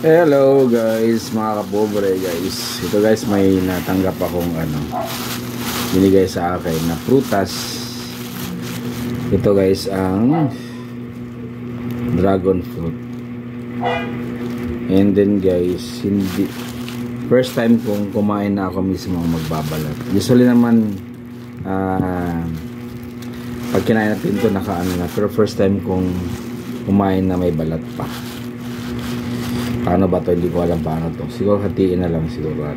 Hello guys, mga kapobre guys. Ito guys, may natanggap akong binigay sa akin na prutas. Ito guys ang dragon fruit. And then guys, hindi first time kong kumain na ako mismo ang magbabalat. Usually naman pag kinain natin ito nakaano na, pero first time kong kumain na may balat pa. Paano ba to? Hindi ko alam paano to. Siguro hatiin na lang siguro.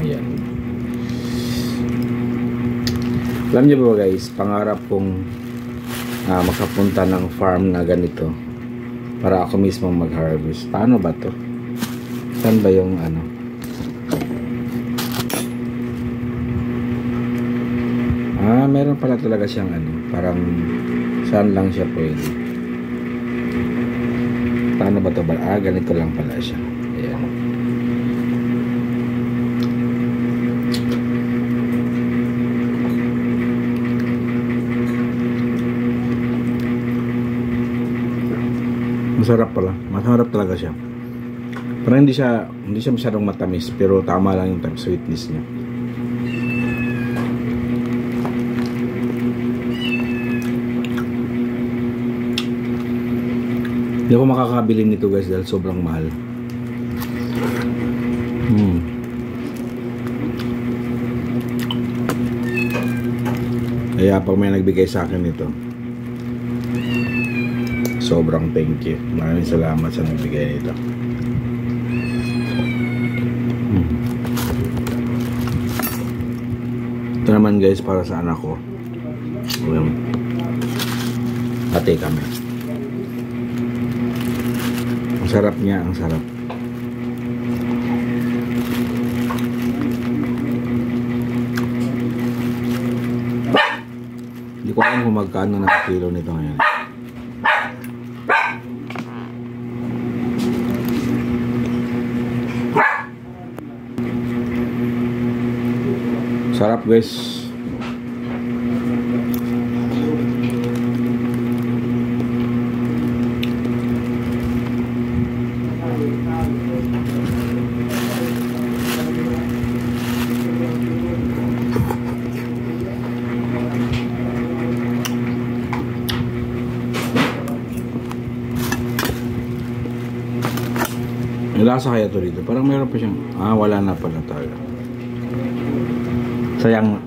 Yan. Alam niyo ba guys, pangarap kong makapunta ng farm na ganito para ako mismo mag-harvest. Paano ba to? Saan ba yung meron pala talaga siyang parang saan lang siya pwede. Paano ba ito ba? Ganito lang pala siya. Ayan. Masarap pala. Masarap talaga siya. Parang hindi siya masyadong matamis, pero tama lang yung sweetness niya. Hindi ako makakabili nito guys dahil sobrang mahal. Kaya pag may nagbigay sa akin nito, sobrang thank you. Maraming salamat sa nagbigay nito. Ito naman guys para sa anak ko. Ate kami. Ang sarap niya, ang sarap. Hindi ko alam kung magkano ng kilo nito ngayon. Sarap guys. May lasa kaya to dito? Parang meron pa siyang wala na pala talaga. Sayang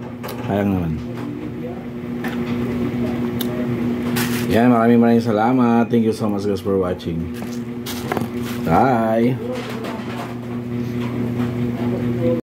naman. Yan, maraming salamat. Thank you so much guys for watching. Bye.